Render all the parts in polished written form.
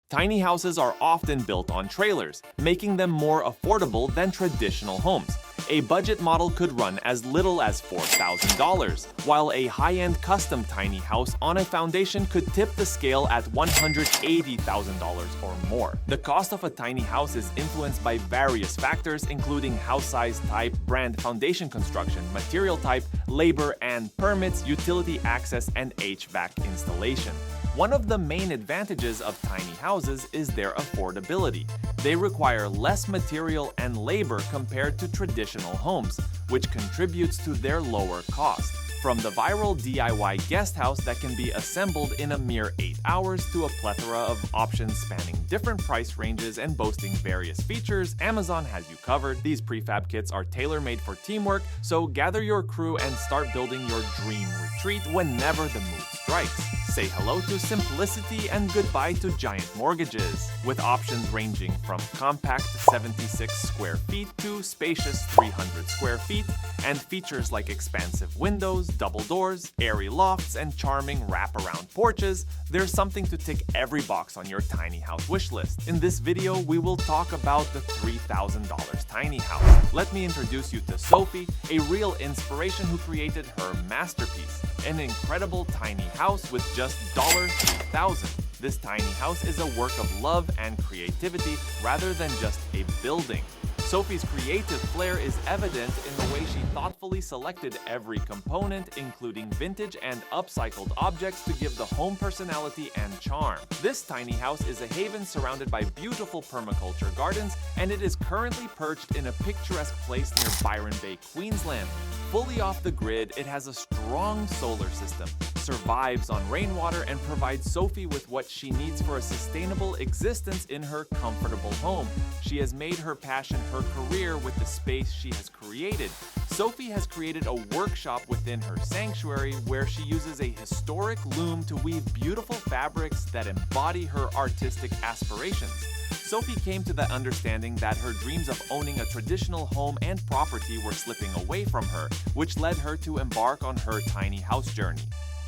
Tiny houses are often built on trailers, making them more affordable than traditional homes. A budget model could run as little as $4,000, while a high-end custom tiny house on a foundation could tip the scale at $180,000 or more. The cost of a tiny house is influenced by various factors, including house size, type, brand, foundation construction, material type, labor and permits, utility access, and HVAC installation. One of the main advantages of tiny houses is their affordability. They require less material and labor compared to traditional homes, which contributes to their lower cost. From the viral DIY guest house that can be assembled in a mere 8 hours to a plethora of options spanning different price ranges and boasting various features, Amazon has you covered. These prefab kits are tailor-made for teamwork, so gather your crew and start building your dream retreat whenever the mood strikes. Say hello to simplicity and goodbye to giant mortgages, with options ranging from compact 76 square feet to spacious 300 square feet, and features like expansive windows, double doors, airy lofts, and charming wraparound porches. There's something to tick every box on your tiny house wish list. In this video, we will talk about the $3,000 tiny house. Let me introduce you to Sophie, a real inspiration who created her masterpiece, an incredible tiny house with just $3,000. This tiny house is a work of love and creativity rather than just a building. Sophie's creative flair is evident in the way she thoughtfully selected every component, including vintage and upcycled objects, to give the home personality and charm. This tiny house is a haven surrounded by beautiful permaculture gardens, and it is currently perched in a picturesque place near Byron Bay, Queensland. Fully off the grid, it has a strong solar system, survives on rainwater, and provides Sophie with what she needs for a sustainable existence in her comfortable home. She has made her passion her career with the space she has created. Sophie has created a workshop within her sanctuary where she uses a historic loom to weave beautiful fabrics that embody her artistic aspirations. Sophie came to the understanding that her dreams of owning a traditional home and property were slipping away from her, which led her to embark on her tiny house journey.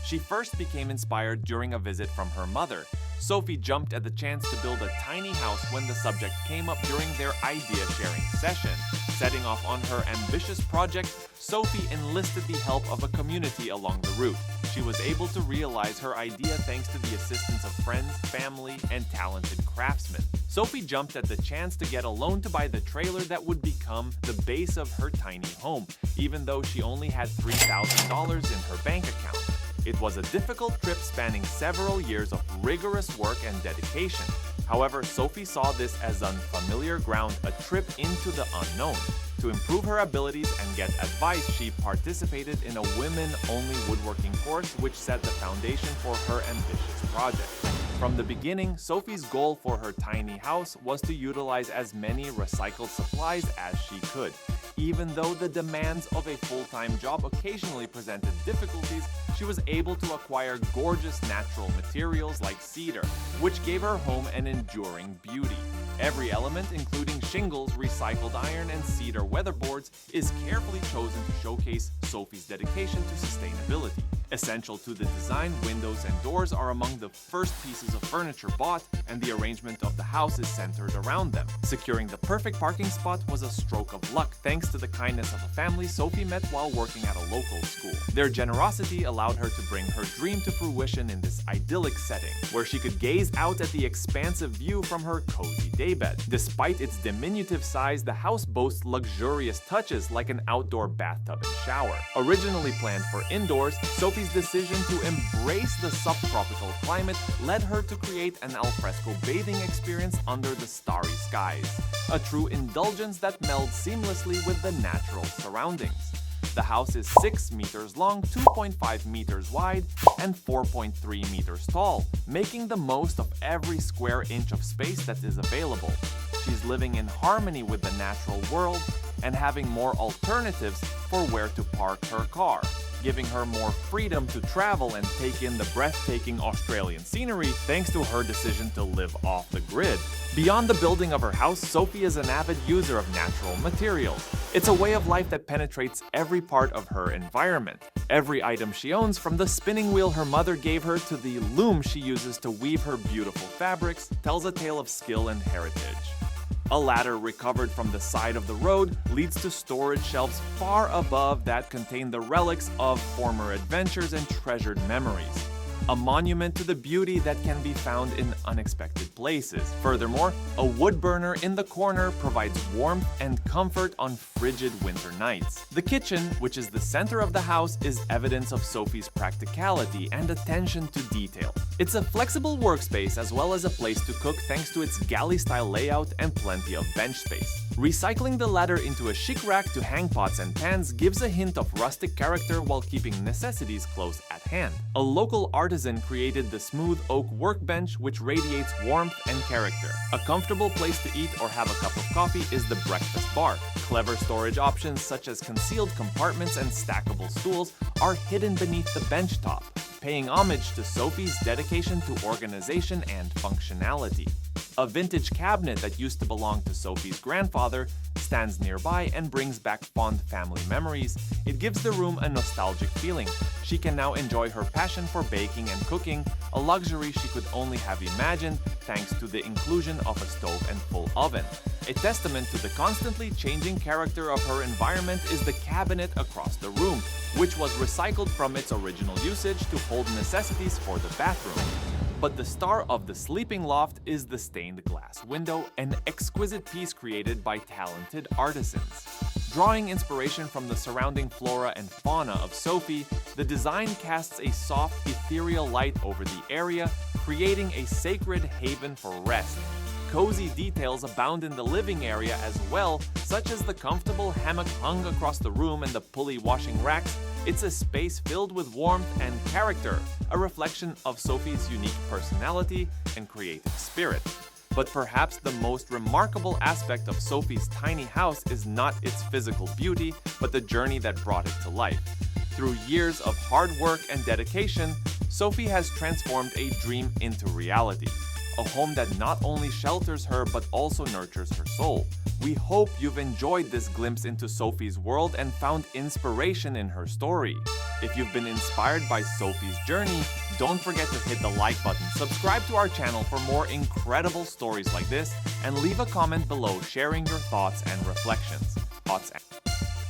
She first became inspired during a visit from her mother. Sophie jumped at the chance to build a tiny house when the subject came up during their idea-sharing session. Setting off on her ambitious project, Sophie enlisted the help of a community along the route. She was able to realize her idea thanks to the assistance of friends, family, and talented craftsmen. Sophie jumped at the chance to get a loan to buy the trailer that would become the base of her tiny home, even though she only had $3,000 in her bank account. It was a difficult trip spanning several years of rigorous work and dedication. However, Sophie saw this as unfamiliar ground, a trip into the unknown. To improve her abilities and get advice, she participated in a women-only woodworking course, which set the foundation for her ambitious project. From the beginning, Sophie's goal for her tiny house was to utilize as many recycled supplies as she could. Even though the demands of a full-time job occasionally presented difficulties, she was able to acquire gorgeous natural materials like cedar, which gave her home an enduring beauty. Every element, including shingles, recycled iron, and cedar weatherboards, is carefully chosen to showcase Sophie's dedication to sustainability. Essential to the design, windows and doors are among the first pieces of furniture bought, and the arrangement of the house is centered around them. Securing the perfect parking spot was a stroke of luck thanks to the kindness of a family Sophie met while working at a local school. Their generosity allowed her to bring her dream to fruition in this idyllic setting, where she could gaze out at the expansive view from her cozy daybed. Despite its diminutive size, the house boasts luxurious touches like an outdoor bathtub and shower. Originally planned for indoors, Sophie's decision to embrace the subtropical climate led her to create an alfresco bathing experience under the starry skies, a true indulgence that melds seamlessly with the natural surroundings. The house is 6 meters long, 2.5 meters wide, and 4.3 meters tall, making the most of every square inch of space that is available. She's living in harmony with the natural world and having more alternatives for where to park her car. giving her more freedom to travel and take in the breathtaking Australian scenery thanks to her decision to live off the grid. Beyond the building of her house, Sophie is an avid user of natural materials. It's a way of life that penetrates every part of her environment. Every item she owns, from the spinning wheel her mother gave her to the loom she uses to weave her beautiful fabrics, tells a tale of skill and heritage. A ladder recovered from the side of the road leads to storage shelves far above that contain the relics of former adventures and treasured memories. A monument to the beauty that can be found in unexpected places. Furthermore, a wood burner in the corner provides warmth and comfort on frigid winter nights. The kitchen, which is the center of the house, is evidence of Sophie's practicality and attention to detail. It's a flexible workspace as well as a place to cook thanks to its galley-style layout and plenty of bench space. Recycling the ladder into a chic rack to hang pots and pans gives a hint of rustic character while keeping necessities close at hand. A local artisan created the smooth oak workbench which radiates warmth and character. A comfortable place to eat or have a cup of coffee is the breakfast bar. Clever storage options such as concealed compartments and stackable stools are hidden beneath the bench top, paying homage to Sophie's dedication to organization and functionality. A vintage cabinet that used to belong to Sophie's grandfather stands nearby and brings back fond family memories. It gives the room a nostalgic feeling. She can now enjoy her passion for baking and cooking, a luxury she could only have imagined thanks to the inclusion of a stove and full oven. A testament to the constantly changing character of her environment is the cabinet across the room, which was recycled from its original usage to hold necessities for the bathroom. But the star of the sleeping loft is the stained glass window, an exquisite piece created by talented artisans. Drawing inspiration from the surrounding flora and fauna of Sophie, the design casts a soft, ethereal light over the area, creating a sacred haven for rest. Cozy details abound in the living area as well, such as the comfortable hammock hung across the room and the pulley washing racks. It's a space filled with warmth and character, a reflection of Sophie's unique personality and creative spirit. But perhaps the most remarkable aspect of Sophie's tiny house is not its physical beauty, but the journey that brought it to life. Through years of hard work and dedication, Sophie has transformed a dream into reality. A home that not only shelters her but also nurtures her soul. We hope you've enjoyed this glimpse into Sophie's world and found inspiration in her story. If you've been inspired by Sophie's journey, don't forget to hit the like button, subscribe to our channel for more incredible stories like this, and leave a comment below sharing your thoughts and reflections.